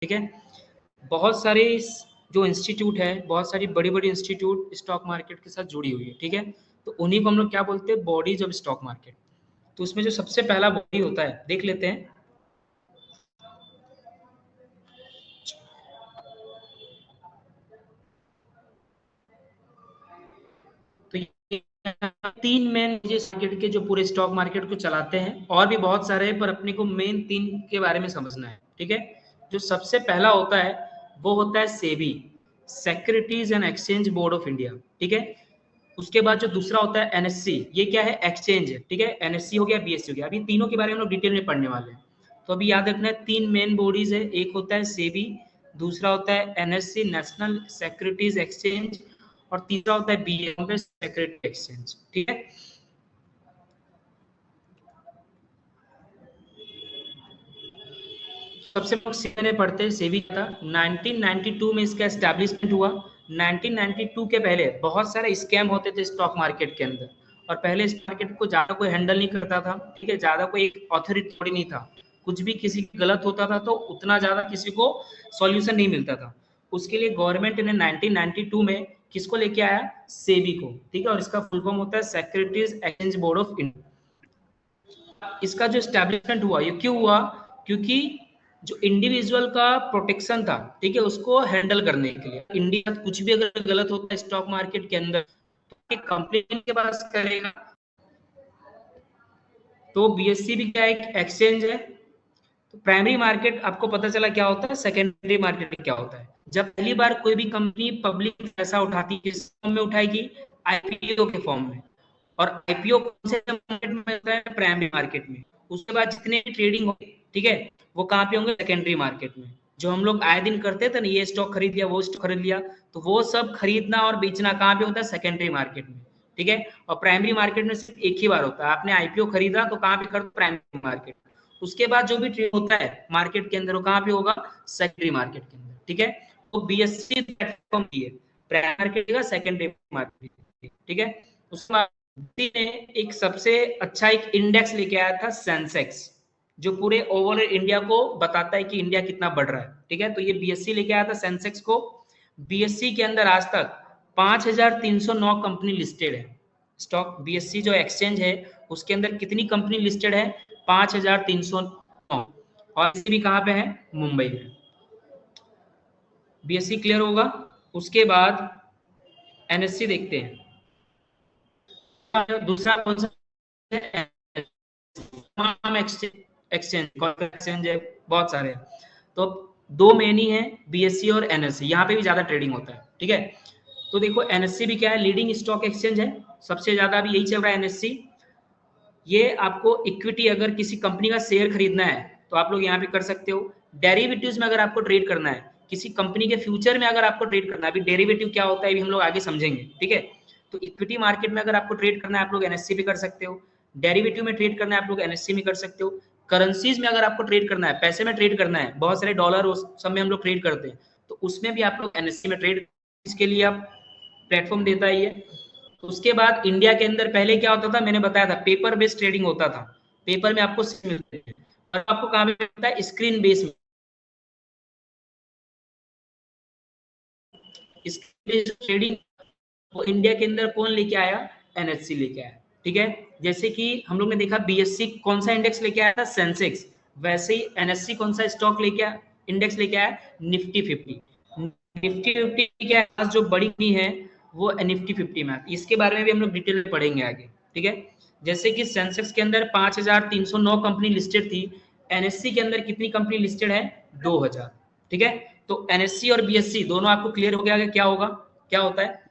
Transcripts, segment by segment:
ठीक है। बहुत सारे जो इंस्टीट्यूट है, बहुत सारी बड़ी-बड़ी इंस्टीट्यूट स्टॉक मार्केट के साथ जुड़ी हुई है, ठीक है। तो उन्हीं को हम लोग क्या बोलते हैं, बॉडीज ऑफ स्टॉक मार्केट। तो उसमें जो सबसे पहला बॉडी होता है, देख लेते हैं। तो ये 3 मेन मार्केट के जो पूरे स्टॉक मार्केट को चलाते हैं, और भी बहुत सारे हैं, पर अपने को मेन 3 के बारे में समझना है, ठीक है। जो सबसे पहला होता है वो होता है SEBI, securities and exchange board of India, ठीक है। उसके बाद जो दूसरा होता है एनएससी, ये क्या है, एक्सचेंज है, ठीक है। एनएससी हो गया, बीएससी हो गया। अभी तीनों के बारे में हम लोग डिटेल में पढ़ने वाले हैं। तो अभी याद रखना है 3 मेन बॉडीज है, एक होता है सेबी, दूसरा होता है एनएससी नेशनल सिक्योरिटीज एक्सचेंज, और तीसरा होता है बीए सिक्योरिटी एक्सचेंज, ठीक है। सबसे सीखने पढ़ते हैं सेबी था 1992 में इसका एस्टैब्लिशमेंट हुआ। 1992 के पहले बहुत सारे स्कैम होते थे स्टॉक मार्केट के अंदर, और पहले इस मार्केट को ज्यादा कोई हैंडल नहीं करता था, ठीक है। ज्यादा कोई एक अथॉरिटी थोड़ी नहीं था, कुछ भी किसी गलत होता था तो उतना ज्यादा किसी को सॉल्यूशन नहीं मिलता था। उसके लिए गवर्नमेंट ने 1992 में किसको लेके आया, सेबी को, ठीक है। और इसका फुल फॉर्म होता है securities exchange board of India. इसका जो स्टैब्लिशमेंट हुआ, ये क्यों हुआ, क्योंकि जो इंडिविजुअल का प्रोटेक्शन था, ठीक है, उसको हैंडल करने के लिए। इंडिया कुछ भी अगर गलत होता है स्टॉक मार्केट के अंदर, तो कंप्लेन के पास करेगा। तो बीएससी भी क्या एक एक्सचेंज है। तो प्राइमरी मार्केट आपको पता चला क्या होता है, सेकेंडरी मार्केट क्या होता है। जब पहली बार कोई भी कंपनी पब्लिक पैसा उठाती है, किस फॉर्म में उठाएगी, आईपीओ के फॉर्म में। और आईपीओ कौन से मार्केट में होता है, प्राइमरी मार्केट में। उसके बाद जितने ट्रेडिंग होंगे, ठीक है, वो कहाँ पे होंगे, सेकेंडरी मार्केट में। जो हम लोग आए दिन करते थे ना, ये स्टॉक खरीद लिया, वो स्टॉक खरीद लिया, तो वो सब खरीदना और बेचना कहाँ पे होता है, सेकेंडरी मार्केट में, ठीक है। और प्राइमरी मार्केट में सिर्फ एक ही बार होता है, आपने आईपीओ खरीदा तो कहाँ पे कर, प्राइमरी मार्केट। उसके बाद जो भी ट्रेड होता है मार्केट के अंदर, वो कहाँ पे होगा, सेकेंडरी मार्केट के अंदर, ठीक है। तो बीएससी प्लेटफॉर्म की है, प्राइमरी मार्केट का, सेकेंडरी मार्केट, ठीक है। उसके बाद ने एक सबसे अच्छा एक इंडेक्स लेके आया था, सेंसेक्स, जो पूरे ओवरऑल इंडिया को बताता है कि इंडिया कितना बढ़ रहा है, ठीक है। तो ये बीएससी लेके आया था सेंसेक्स को। बीएससी के अंदर आज तक 5309 कंपनी लिस्टेड है। स्टॉक बीएससी जो एक्सचेंज है, उसके अंदर कितनी कंपनी लिस्टेड है, 5309। और इसे भी कहाँ पे है, मुंबई में। बीएससी क्लियर होगा। उसके बाद एनएससी देखते हैं। दूसरा कौन सा है, एक्सचेंज है, बहुत सारे हैं। तो दो मेन ही है, बीएससी और एनएससी, यहाँ पे भी ज्यादा ट्रेडिंग होता है, ठीक है। तो देखो एनएससी भी क्या है, लीडिंग स्टॉक एक्सचेंज है, सबसे ज्यादा अभी यही चल रहा है एनएससी। ये आपको इक्विटी, अगर किसी कंपनी का शेयर खरीदना है तो आप लोग यहाँ पे कर सकते हो। डेरिवेटिव्स में अगर आपको ट्रेड करना है, किसी कंपनी के फ्यूचर में अगर आपको ट्रेड करना है, अभी डेरिवेटिव क्या होता है अभी हम लोग आगे समझेंगे, ठीक है। तो इक्विटी मार्केट में अगर आपको ट्रेड करना है, आप लोग एनएससी भी कर सकते हो। डेरिवेटिव में ट्रेड करना है, आप लोग एनएससी में कर सकते हो। करेंसीज में अगर आपको ट्रेड करना है, पैसे में ट्रेड करना है, बहुत सारे डॉलर उस सब में हम लोग ट्रेड करते हैं, तो उसमें भी आप लोग एनएससी में ट्रेड, इसके लिए आप प्लेटफॉर्म देता है ये। उसके बाद इंडिया के अंदर पहले क्या होता था, मैंने बताया था, पेपर बेस्ड ट्रेडिंग होता था। पेपर में आपको मिलते थे, और आपको कहाँ पे मिलता है, स्क्रीन बेस में। स्क्रीन बेस्ड ट्रेडिंग वो इंडिया के अंदर कौन लेके आया, एनएससी लेके आया, ठीक है। जैसे कि हम लोग ने देखा बीएससी कौन सा इंडेक्स लेके आया था, सेंसेक्स। वैसे ही एनएससी कौन सा स्टॉक लेके आया, इंडेक्स लेके आया, निफ्टी 50। निफ्टी 50 के आसपास जो बड़ी है वो निफ्टी 50 में आती है। इसके बारे में भी हम लोग डिटेल में पढ़ेंगे आगे, ठीक है। जैसे कि सेंसेक्स के अंदर 5309 कंपनी लिस्टेड थी, एनएससी के अंदर कितनी कंपनी लिस्टेड है, 2000, ठीक है। तो एनएससी और बीएससी दोनों आपको क्लियर हो गया कि क्या होगा, क्या होता है।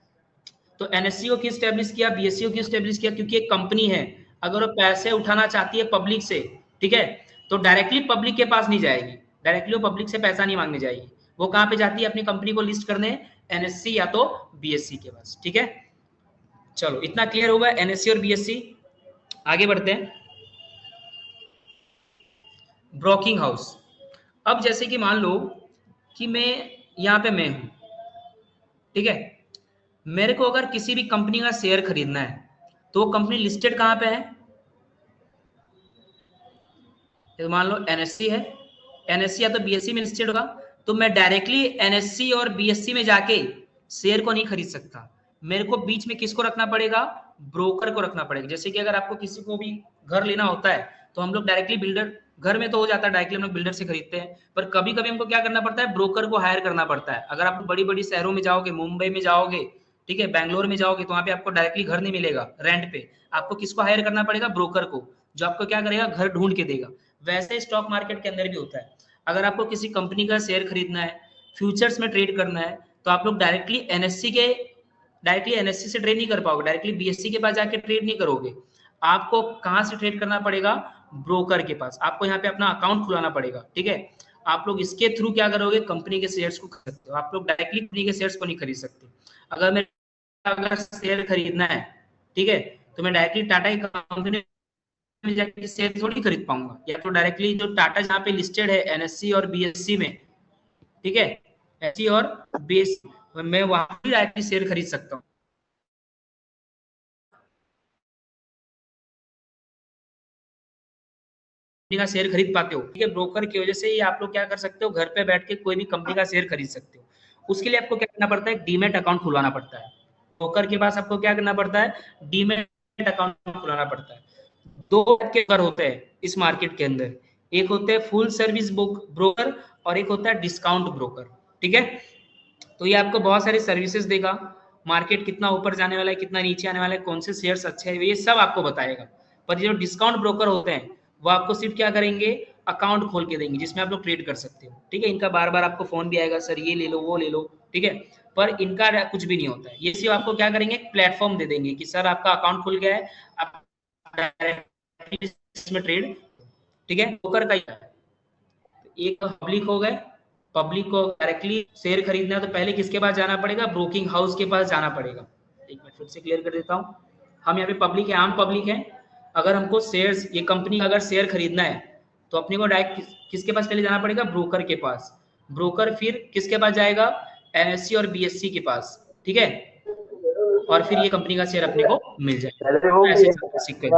तो एनएससी को क्यों स्टैब्लिश किया, बीएससी को क्यों स्टैब्लिश किया, क्योंकि एक कंपनी है, अगर वो पैसे उठाना चाहती है पब्लिक से, ठीक है, तो डायरेक्टली पब्लिक के पास नहीं जाएगी, डायरेक्टली वो पब्लिक से पैसा नहीं मांगने जाएगी। वो कहाँ पे जाती है, अपनी कंपनी को लिस्ट करने, एनएससी या तो बीएससी के पास, ठीक है। चलो इतना क्लियर होगा एनएससी और बीएससी। आगे बढ़ते हैं। Broking house. अब जैसे कि मान लो कि मैं यहाँ पे मैं हूं, ठीक है। मेरे को अगर किसी भी कंपनी का शेयर खरीदना है, तो वो कंपनी लिस्टेड कहाँ पे है, तो मान लो एनएससी है, एनएससी या तो बीएससी में लिस्टेड होगा। तो मैं डायरेक्टली एनएससी और बीएससी में जाके शेयर को नहीं खरीद सकता, मेरे को बीच में किसको रखना पड़ेगा, ब्रोकर को रखना पड़ेगा। जैसे कि अगर आपको किसी को भी घर लेना होता है तो हम लोग डायरेक्टली बिल्डर, घर में तो हो जाता है डायरेक्टली हम लोग बिल्डर से खरीदते हैं, पर कभी कभी हमको क्या करना पड़ता है, ब्रोकर को हायर करना पड़ता है। अगर आप बड़ी बड़ी शहरों में जाओगे, मुंबई में जाओगे, ठीक है, बैंगलोर में जाओगे, तो वहां पे आपको डायरेक्टली घर नहीं मिलेगा रेंट पे, आपको किसको हायर करना पड़ेगा, ब्रोकर को, जो आपको क्या करेगा, घर ढूंढ के देगा। वैसे स्टॉक मार्केट के अंदर भी होता है। अगर आपको किसी कंपनी का शेयर खरीदना है, फ्यूचर्स में ट्रेड करना है, तो आप लोग डायरेक्टली एनएससी से ट्रेड नहीं कर पाओगे, डायरेक्टली बीएससी के पास जाके ट्रेड नहीं करोगे। आपको कहाँ से ट्रेड करना पड़ेगा, ब्रोकर के पास। आपको यहाँ पे अपना अकाउंट खुलाना पड़ेगा, ठीक है। आप लोग इसके थ्रू क्या करोगे, कंपनी के शेयर्स को खरीद सकते हो। आप लोग डायरेक्टली कंपनी के शेयर्स को नहीं खरीद सकते। अगर शेयर खरीदना है, ठीक है, तो मैं डायरेक्टली टाटा की कंपनी में जाके शेयर थोड़ी खरीद पाऊंगा, या तो डायरेक्टली जो टाटा जहाँ पे लिस्टेड है एनएससी और बीएससी में, ठीक है, एनएससी और बीएससी, मैं वहां भी डायरेक्टली शेयर खरीद सकता हूँ। का शेयर खरीद पाते हो, ठीक है। ब्रोकर की वजह से ही आप लोग क्या कर सकते हो, घर पे बैठ के कोई भी कंपनी का शेयर खरीद सकते हो। उसके लिए आपको क्या करना पड़ता है, डीमेट अकाउंट खुलवाना पड़ता है। ब्रोकर के पास आपको क्या करना पड़ता है, डीमेट अकाउंट खुलाना पड़ता है। दो के ब्रोकर होते हैं इस मार्केट के अंदर, एक होते हैं फुल सर्विस ब्रोकर और एक होता है डिस्काउंट ब्रोकर, ठीक है। तो ये आपको बहुत सारी सर्विसेज देगा, मार्केट कितना ऊपर जाने वाला है, कितना नीचे आने वाला है, कौन से शेयर्स अच्छे हैं, ये सब आपको बताएगा। पर जो डिस्काउंट ब्रोकर होते हैं वो आपको सिर्फ क्या करेंगे, अकाउंट खोल के देंगे जिसमें आप लोग ट्रेड कर सकते हो, ठीक है। इनका बार बार आपको फोन भी आएगा, सर ये ले लो वो ले लो, ठीक है, पर इनका कुछ भी नहीं होता है। ये सिर्फ आपको क्या करेंगे, प्लेटफॉर्म दे देंगे कि सर आपका अकाउंट खुल गया है, आप इसमें ट्रेड, ठीक है। ब्रोकर का एक पब्लिक हो गए, पब्लिक को डायरेक्टली शेयर खरीदना है तो पहले किसके पास जाना पड़ेगा, ब्रोकिंग हाउस के पास जाना पड़ेगा। एक मिनट फिर से क्लियर कर देता हूँ। हम यहाँ पे पब्लिक है, आम पब्लिक है। अगर हमको शेयर्स, ये कंपनी का अगर शेयर खरीदना है तो अपने को डायरेक्ट किसके पास पहले जाना पड़ेगा, ब्रोकर के पास। ब्रोकर फिर किसके पास जाएगा, एनएससी और बीएससी के पास, ठीक है, और फिर ये कंपनी का शेयर अपने को मिल जाएगा। ऐसे सीक्वेंस।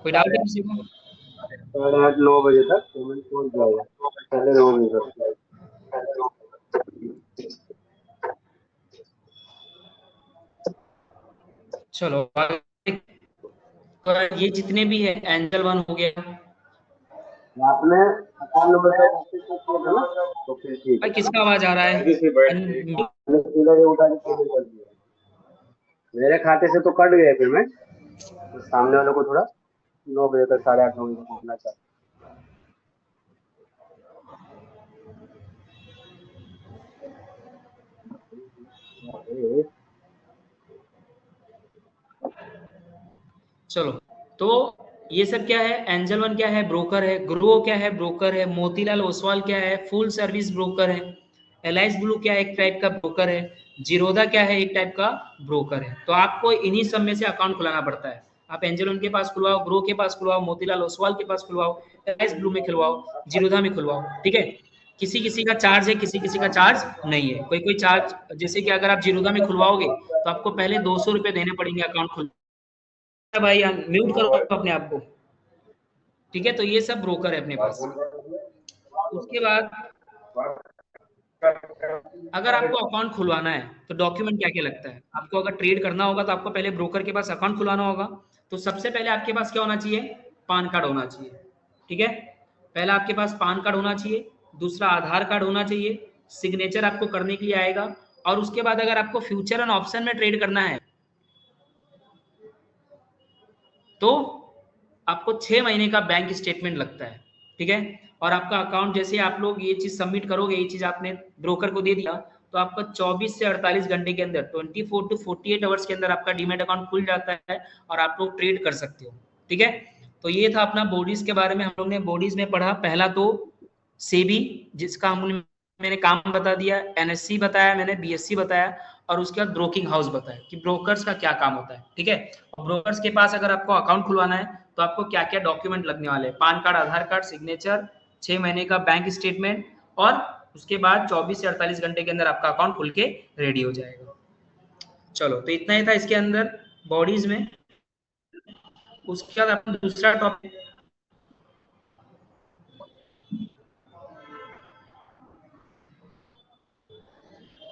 कोई डाउट है किसी को? 8:30-9 बजे तक पेमेंट पहुंच जाएगा, पहले 9 बजे तक। चलो ये जितने भी है, एंजल वन हो गया, आपने अकाउंट नंबर था ना, तो फिर ठीक भाई है। किसका आवाज आ रहा है? सीधा ये उठा के पेमेंट कर दिया, मेरे खाते से तो कट गए पेमेंट, तो सामने वालों को थोड़ा 9 बजे तक, 8:30-9 बजे तक पहुंचना चाहिए। चलो, तो ये सब क्या है, एंजल वन क्या है, ब्रोकर है, ग्रो क्या है, ब्रोकर है, मोतीलाल ओसवाल क्या है, फुल सर्विस ब्रोकर है, एलाइस ब्लू क्या है, एक टाइप का ब्रोकर है, जीरोदा क्या है, एक टाइप का ब्रोकर है। तो आपको इन्हीं सब में से अकाउंट खुलाना पड़ता है। आप एंजल वन के पास खुलवाओ, ग्रो के पास खुलवाओ, मोतीलाल ओसवाल के पास खुलवाओ, एलाइस ब्लू में खुलवाओ, जीरोधा में खुलवाओ, ठीक है। किसी किसी का चार्ज है, किसी किसी का चार्ज नहीं है। कोई कोई चार्ज, जैसे कि अगर आप जीरोधा में खुलवाओगे तो आपको पहले 200 रुपए देने पड़ेंगे अकाउंट खुल। भाई म्यूट करो अपने आप को, ठीक है। तो ये सब ब्रोकर है अपने पास। उसके बाद अगर आपको अकाउंट खुलवाना है तो डॉक्यूमेंट क्या क्या लगता है, आपको अगर ट्रेड करना होगा तो आपको पहले ब्रोकर के पास अकाउंट खुलाना होगा। तो सबसे पहले आपके पास क्या होना चाहिए, पान कार्ड होना चाहिए, ठीक है। पहला आपके पास पान कार्ड होना चाहिए, दूसरा आधार कार्ड होना चाहिए, सिग्नेचर आपको करने के लिए आएगा। और उसके बाद अगर आपको फ्यूचर एंड ऑप्शन में ट्रेड करना है तो आपको 6 महीने का बैंक स्टेटमेंट लगता है, ठीक है। और आपका अकाउंट, जैसे आप लोग ये चीज सबमिट करोगे, ये चीज आपने ब्रोकर को दे दिया, तो आपका 24 से 48 घंटे के अंदर, 24 टू 48 आवर्स के अंदर आपका डीमेट अकाउंट खुल जाता है और आप लोग ट्रेड कर सकते हो, ठीक है। तो ये था अपना बॉडीज के बारे में। हम लोग ने बॉडीज में पढ़ा, पहला तो सेबी, जिसका मैंने काम बता दिया, एनएससी बताया मैंने, बीएससी बताया, और उसके बाद ब्रोकिंग हाउस बताया कि ब्रोकर्स का क्या काम होता है, ठीक है। और ब्रोकर्स के पास अगर आपको अकाउंट खुलवाना है तो आपको क्या क्या डॉक्यूमेंट लगने वाले हैं, पान कार्ड, आधार कार्ड, सिग्नेचर, 6 महीने का बैंक स्टेटमेंट, और उसके बाद 24 से 48 घंटे के अंदर आपका अकाउंट खुल के रेडी हो जाएगा। चलो, तो इतना ही था इसके अंदर बॉडीज में। उसके बाद अपना दूसरा टॉपिक,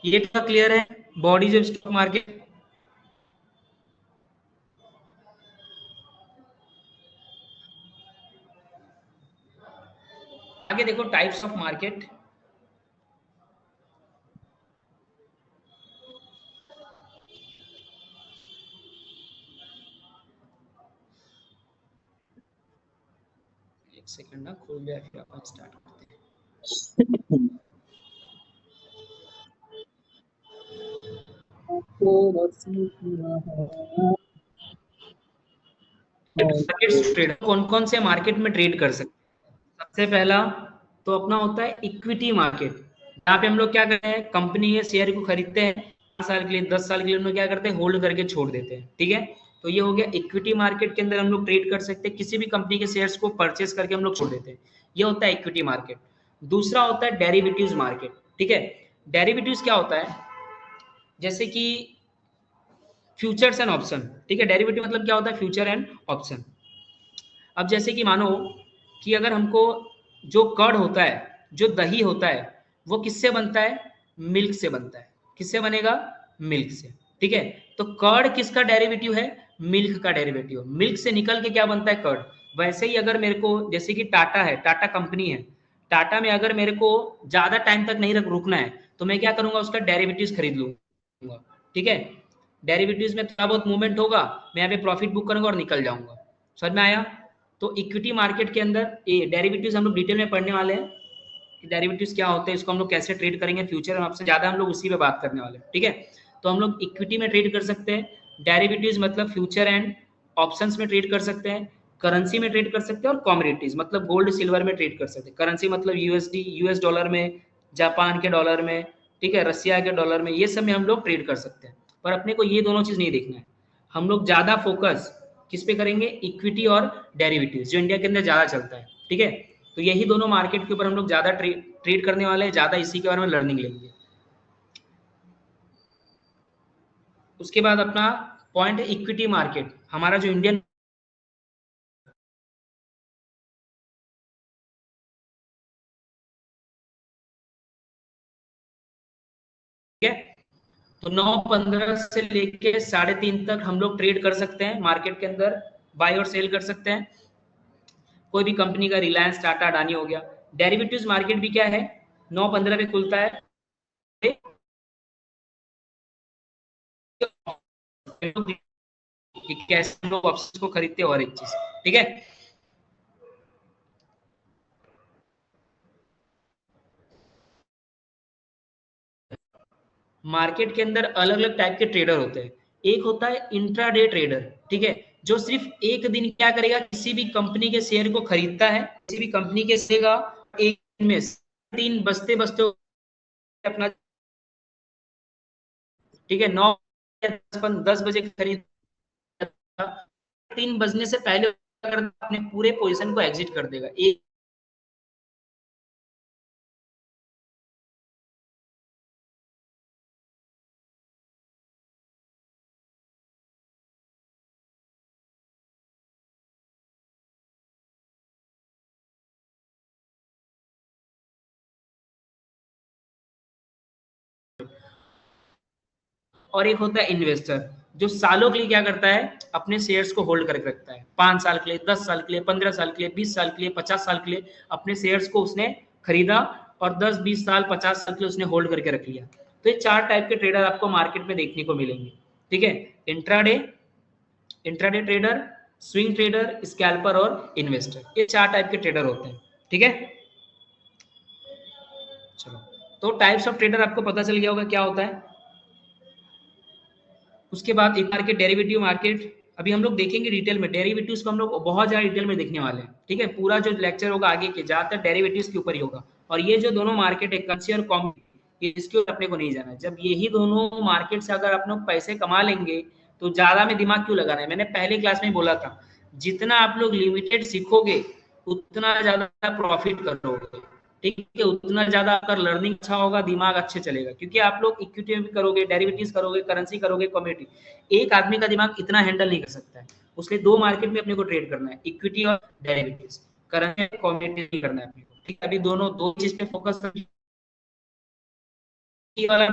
ये थोड़ा क्लियर है बॉडीज ऑफ स्टॉक मार्केट? आगे देखो टाइप्स ऑफ मार्केट। एक सेकंड ना, खोल लिया फिर अपन स्टार्ट करते हैं। ट्रेडर कौन कौन से मार्केट में ट्रेड कर सकते हैं? सबसे पहला तो अपना होता है इक्विटी मार्केट, जहाँ पे हम लोग क्या करते हैं, कंपनी के शेयर को खरीदते हैं 5 साल के लिए 10 साल के लिए, उन्हें क्या करते हैं, होल्ड करके छोड़ देते हैं। ठीक है, तो ये हो गया इक्विटी मार्केट के अंदर हम लोग ट्रेड कर सकते हैं, किसी भी कंपनी के शेयर्स को परचेस करके हम लोग छोड़ देते हैं, ये होता है इक्विटी मार्केट। दूसरा होता है डेरिवेटिव्स मार्केट। ठीक है, डेरिवेटिव्स क्या होता है, जैसे कि फ्यूचर्स एंड ऑप्शन। ठीक है, डेरिवेटिव मतलब क्या होता है, फ्यूचर एंड ऑप्शन। अब जैसे कि मानो कि अगर हमको जो कर्ड होता है, जो दही होता है, वो किससे बनता है, मिल्क से बनता है। किससे बनेगा, मिल्क से। ठीक है, तो कर्ड किसका डेरिवेटिव है, मिल्क का डेरिवेटिव। मिल्क से निकल के क्या बनता है, कर्ड। वैसे ही अगर मेरे को, जैसे कि टाटा है, टाटा कंपनी है, टाटा में अगर मेरे को ज्यादा टाइम तक नहीं रुकना है, तो मैं क्या करूंगा, उसका डेरिवेटिव खरीद लूंगा। ठीक है, डेरिवेटिव्स में थोड़ा बहुत मूवमेंट होगा, मैं यहाँ पे प्रॉफिट बुक करूंगा और निकल जाऊंगा। समझ में आया? तो इक्विटी मार्केट के अंदर ये डेरिवेटिव्स हम लोग डिटेल में पढ़ने वाले हैं कि डेरिवेटिव्स क्या होते हैं, इसको हम लोग कैसे ट्रेड करेंगे फ्यूचर में, आपसे ज्यादा हम लोग उसी पे बात करने वाले हैं। ठीक है, तो हम लोग इक्विटी में ट्रेड कर सकते हैं, डेरिवेटिव्स मतलब फ्यूचर एंड ऑप्शंस में ट्रेड कर सकते हैं, करेंसी में ट्रेड कर सकते हैं, और कमोडिटीज मतलब गोल्ड सिल्वर में ट्रेड कर सकते हैं। करेंसी मतलब यूएसडी, यूएस डॉलर में, जापान के डॉलर में, ठीक है, रसिया के डॉलर में, ये सब में हम लोग ट्रेड कर सकते हैं। पर अपने को ये दोनों चीज नहीं देखना है, हम लोग ज्यादा फोकस किस पे करेंगे, इक्विटी और डेरिवेटिव, जो इंडिया के अंदर ज्यादा चलता है। ठीक है, तो यही दोनों मार्केट के ऊपर हम लोग ज्यादा ट्रेड करने वाले हैं, ज्यादा इसी के बारे में लर्निंग लेंगे। उसके बाद अपना पॉइंट है इक्विटी मार्केट, हमारा जो इंडियन, ठीक है, तो 9:15 से लेके 3:30 तक हम लोग ट्रेड कर सकते हैं मार्केट के अंदर, बाय और सेल कर सकते हैं कोई भी कंपनी का, रिलायंस, टाटा, अडानी हो गया। डेरिवेटिव्स मार्केट भी क्या है, 9:15 पे खुलता है, कि कैसे लोग ऑप्शंस को खरीदते हैं, और एक चीज। ठीक है, मार्केट के अंदर अलग अलग टाइप के ट्रेडर होते हैं। एक होता है इंट्राडे ट्रेडर, ठीक है, जो सिर्फ एक दिन क्या करेगा, किसी भी कंपनी के शेयर को खरीदता है, किसी भी कंपनी के शेयर का एक दिन में 3 बजते बजते अपना, ठीक है, 9 10 बजे खरीद, 3 बजने से पहले अपने पूरे पोजीशन को एग्जिट कर देगा एक। और एक होता है इन्वेस्टर, जो सालों के लिए क्या करता है, अपने शेयर्स को होल्ड करके रखता है, 5 साल के लिए, 10 साल के लिए, 15 साल के लिए, 20 साल के लिए, 50 साल के लिए अपने शेयर्स को उसने खरीदा, और 10 20 साल 50 साल के लिए उसने होल्ड करके रख लिया। तो ये 4 टाइप के ट्रेडर आपको मार्केट में देखने को मिलेंगे। ठीक है, intraday, intraday trader, swing trader, scalper और इन्वेस्टर, ये 4 टाइप के ट्रेडर होते हैं। ठीक है, चलो, तो टाइप्स ऑफ ट्रेडर आपको पता चल गया होगा क्या होता है। उसके बाद एक मार्केट, डेरिवेटिव मार्केट, अभी हम लोग देखेंगे डिटेल में डेरिवेटिव्स को, हम लोग बहुत ज्यादा डिटेल में देखने वाले हैं। ठीक है, पूरा जो लेक्चर होगा आगे के ज्यादातर डेरिवेटिव्स के ऊपर ही होगा। और ये जो दोनों मार्केट है, करेंसी और कमोडिटी, इसके ऊपर अपने को नहीं जाना है। जब यही दोनों मार्केट से अगर आप लोग पैसे कमा लेंगे, तो ज्यादा में दिमाग क्यों लगाना है, मैंने पहले क्लास में बोला था, जितना आप लोग लिमिटेड सीखोगे उतना ज्यादा प्रॉफिट करोगे। ठीक है, उतना ज्यादा अगर लर्निंग अच्छा होगा, दिमाग अच्छे चलेगा, क्योंकि आप लोग इक्विटी में भी करोगे, डेरिवेटिव्स करोगे, करेंसी करोगे, कमोडिटी, एक आदमी का दिमाग इतना हैंडल नहीं कर सकता है। उसलिए 2 मार्केट में अपने को ट्रेड करना है, इक्विटी और डेरिवेटिव्स, करेंसी कमोडिटी करना है अपने को। ठीक है, अभी दोनों दो चीज पे फोकस करके वाला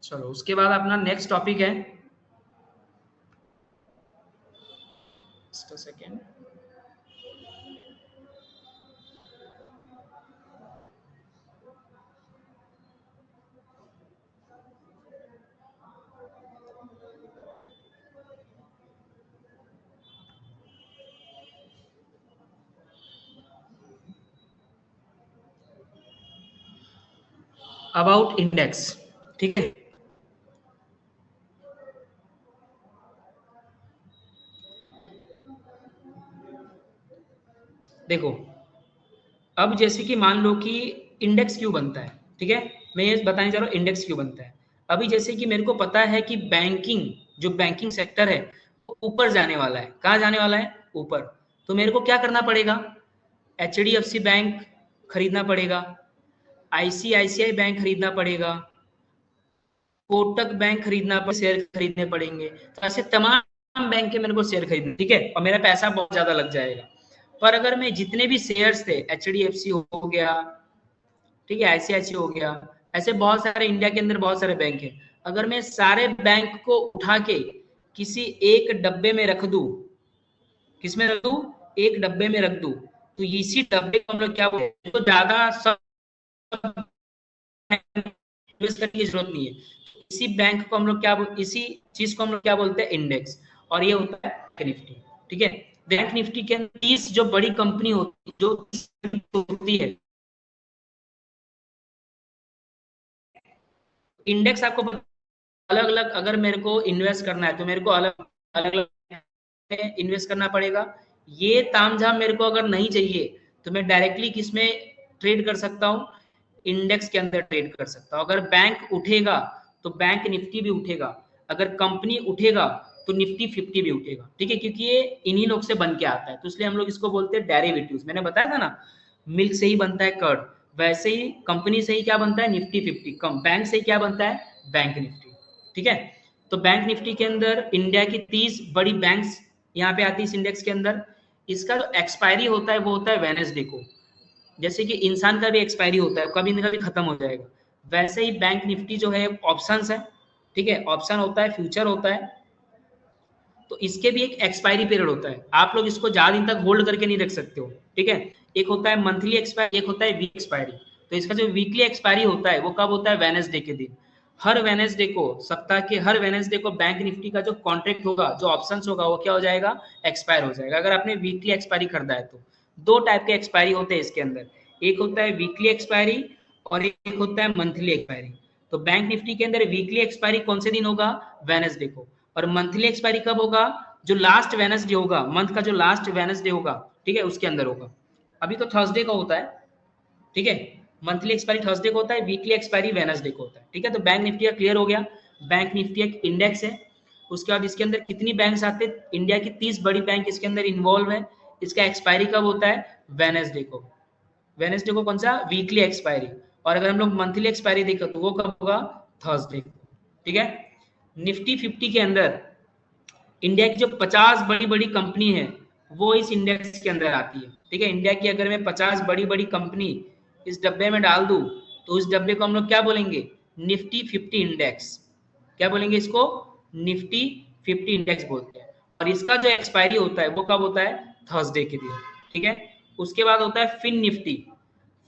चलो उसके बाद अपना नेक्स्ट टॉपिक है, सेकेंड, अबाउट इंडेक्स। ठीक है, देखो अब जैसे कि मान लो कि इंडेक्स क्यों बनता है, ठीक है, मैं ये बताने जा रहा हूँ इंडेक्स क्यों बनता है। अभी जैसे कि मेरे को पता है कि बैंकिंग, जो बैंकिंग सेक्टर है वो ऊपर जाने वाला है। कहाँ जाने वाला है? ऊपर। तो मेरे को क्या करना पड़ेगा? HDFC बैंक खरीदना पड़ेगा, ICICI बैंक खरीदना पड़ेगा, कोटक बैंक खरीदना पर शेयर खरीदने पड़ेंगे। तो ऐसे तमाम बैंक के मेरे को शेयर खरीदने, ठीक है, और मेरा पैसा बहुत ज्यादा लग जाएगा। पर अगर मैं जितने भी शेयर्स थे, HDFC हो गया, ठीक है, ICICI हो गया, ऐसे बहुत सारे इंडिया के अंदर बहुत सारे बैंक हैं, अगर मैं सारे बैंक को उठा के किसी एक डब्बे में रख दूं, किसमें रख दूं? एक डब्बे में रख दूं, तो इसी डब्बे को हम लोग क्या बोलते हैं? तो ज्यादा सब इन्वेस्ट करने की जरूरत नहीं है। इसी बैंक को हम लोग क्या, इसी चीज को हम लोग क्या बोलते हैं? इंडेक्स। और ये होता है बैंक निफ्टी। ठीक है, बैंक निफ्टी के अंदर 30 जो बड़ी कंपनी होती है, जो होती है, इंडेक्स आपको अलग अलग, अगर मेरे को इन्वेस्ट करना है तो मेरे को अलग अलग इन्वेस्ट करना पड़ेगा। ये तामझाम मेरे को अगर नहीं चाहिए तो मैं डायरेक्टली किसमें ट्रेड कर सकता हूँ? इंडेक्स के अंदर ट्रेड कर सकता हूँ। अगर बैंक उठेगा तो बैंक निफ्टी भी उठेगा, अगर कंपनी उठेगा तो निफ्टी 50 भी उठेगा। ठीक है, क्योंकि ये इन्हीं लोग से बन के आता है, तो इसलिए हम लोग इसको बोलते हैं डेरिवेटिव्स। मैंने बताया था ना, मिल्क से ही बनता है कर्ड, वैसे ही कंपनी से ही क्या बनता है? निफ्टी 50। कम बैंक से ही क्या बनता है? Bank Nifty. ठीक है, तो बैंक निफ्टी के अंदर इंडिया की 30 बड़ी बैंक्स यहाँ पे आती है इस इंडेक्स के अंदर। इसका जो एक्सपायरी होता है वो होता है वेडनेसडे को। जैसे कि इंसान का भी एक्सपायरी होता है, कभी ना कभी खत्म हो जाएगा, वैसे ही बैंक निफ्टी जो है ऑप्शंस है। ठीक है, ऑप्शन होता है, फ्यूचर होता है, तो इसके भी एक एक्सपायरी पीरियड होता है। आप लोग इसको ज्यादा दिन तक होल्ड करके नहीं रख सकते हो। ठीक है, एक होता है मंथली एक्सपायरी, एक होता है वीक एक्सपायरी। तो इसका जो वीकली एक्सपायरी होता है वो कब होता है? वेडनेसडे के दिन। हर वेडनेसडे को, सप्ताह के हर वेडनेसडे को बैंक निफ्टी का जो कॉन्ट्रैक्ट होगा, जो ऑप्शंस होगा, वो क्या हो जाएगा? एक्सपायर हो जाएगा। अगर आपने वीकली एक्सपायरी खरीदा है तो दो टाइप के एक्सपायरी होते हैं इसके अंदर, एक होता है वीकली एक्सपायरी और एक होता है मंथली एक्सपायरी। तो बैंक निफ्टी के अंदर वीकली एक्सपायरी कौन से दिन होगा? वेडनेसडे को। और मंथली एक्सपायरी कब होगा? जो लास्ट वेडनेसडे होगा, मंथ का जो लास्ट वेडनेसडे होगा, ठीक है, उसके अंदर होगा। अभी तो थर्सडे का होता है। ठीक है, मंथली एक्सपायरी थर्सडे को होता है, वीकली एक्सपायरी वेडनेसडे को होता है। ठीक है, तो बैंक निफ्टी का क्लियर हो गया। बैंक निफ्टी एक इंडेक्स है। उसके बाद इसके अंदर कितनी बैंक्स आते हैं? इंडिया की 30 बड़ी बैंक इसके अंदर इन्वॉल्व है। इसका एक्सपायरी कब होता है? वेडनेसडे को। वेडनेसडे को कौन सा? Weekly expiry. और अगर हम लोग मंथली एक्सपायरी देखें तो वो कब होगा? थर्सडे। ठीक है, निफ्टी 50 के अंदर इंडिया की जो 50 बड़ी बड़ी कंपनी है वो इस इंडेक्स के अंदर आती है। ठीक है, इंडिया की अगर मैं 50 बड़ी बड़ी कंपनी इस डब्बे में डाल दूं तो इस डब्बे को हम लोग क्या बोलेंगे? Nifty 50 index. क्या बोलेंगे इसको? निफ्टी 50 इंडेक्स बोलते हैं। और इसका जो एक्सपायरी होता है वो कब होता है? थर्सडे के दिन। ठीक है, उसके बाद होता है फिन निफ्टी।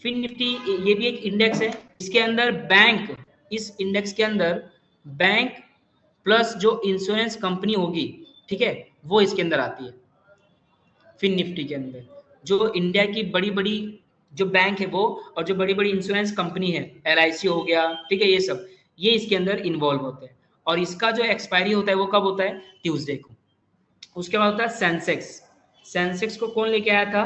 फिन निफ्टी ये भी एक इंडेक्स है। इसके अंदर बैंक, इस इंडेक्स के अंदर बैंक प्लस जो इंश्योरेंस कंपनी होगी, ठीक है, वो इसके अंदर आती है। फिन निफ्टी के अंदर जो इंडिया की बड़ी बड़ी जो बैंक है वो, और जो बड़ी बड़ी इंश्योरेंस कंपनी है, LIC हो गया, ठीक है, ये सब, ये इसके अंदर इन्वॉल्व होते हैं। और इसका जो एक्सपायरी होता है वो कब होता है? ट्यूसडे को। उसके बाद होता है सेंसेक्स। सेंसेक्स को कौन लेके आया था?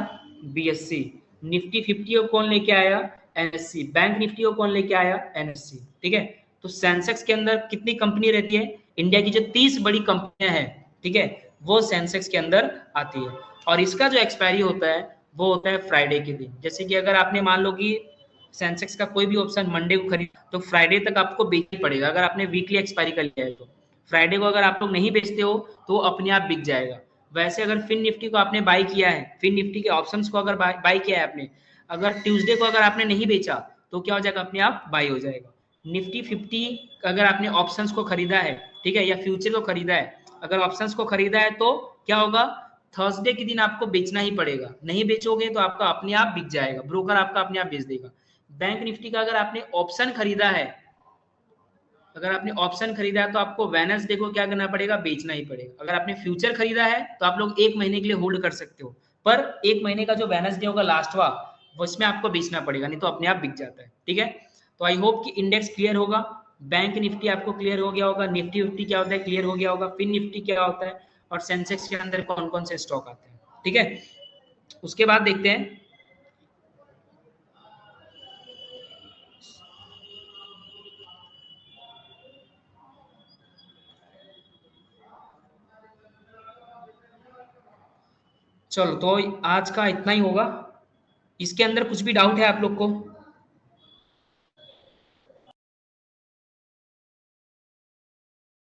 BSE। निफ्टी 50 को कौन लेके आया? NSE। बैंक निफ्टी को कौन लेके आया? NSE। ठीक है, तो सेंसेक्स के अंदर कितनी कंपनी रहती है? इंडिया की जो 30 बड़ी कंपनियां हैं, ठीक है, वो सेंसेक्स के अंदर आती है। और इसका जो एक्सपायरी होता है वो होता है फ्राइडे के दिन। जैसे कि अगर आपने मान लो कि सेंसेक्स का कोई भी ऑप्शन मंडे को खरीद तो फ्राइडे तक आपको बेचना पड़ेगा। अगर आपने वीकली एक्सपायरी कर लिया है तो फ्राइडे को अगर आप लोग नहीं बेचते हो तो वो अपने आप बिक जाएगा। वैसे अगर फिन निफ्टी को आपने बाय किया है, फिन निफ्टी के ऑप्शंस को अगर बाय किया है आपने, अगर ट्यूसडे को अगर आपने नहीं बेचा तो क्या हो जाएगा, अपने आप बाय हो जाएगा। निफ्टी 50 अगर आपने ऑप्शंस को खरीदा है, ठीक है, या फ्यूचर को खरीदा है, अगर ऑप्शंस को खरीदा है तो क्या होगा, थर्सडे के दिन आपको बेचना ही पड़ेगा, नहीं बेचोगे तो आपका अपने आप बिक जाएगा, ब्रोकर आपका अपने आप बेच देगा। बैंक निफ्टी का अगर आपने ऑप्शन खरीदा है, अगर आपने ऑप्शन खरीदा है तो आपको वेडनेसडे को क्या करना पड़ेगा, बेचना ही पड़ेगा। अगर आपने फ्यूचर खरीदा है तो आप लोग 1 महीने के लिए होल्ड कर सकते हो, पर 1 महीने का जो वेडनेसडे होगा लास्टवा, वो इसमें आपको बेचना पड़ेगा, नहीं तो अपने आप बिक जाता है। ठीक है, तो आई होप कि इंडेक्स क्लियर होगा, बैंक निफ्टी आपको क्लियर हो गया होगा, निफ्टी फिफ्टी क्या होता है क्लियर हो गया होगा, फिन निफ्टी क्या होता है, और सेंसेक्स के अंदर कौन कौन से स्टॉक आते हैं। ठीक है, उसके बाद देखते हैं चलो, तो आज का इतना ही होगा। इसके अंदर कुछ भी डाउट है आप लोग को?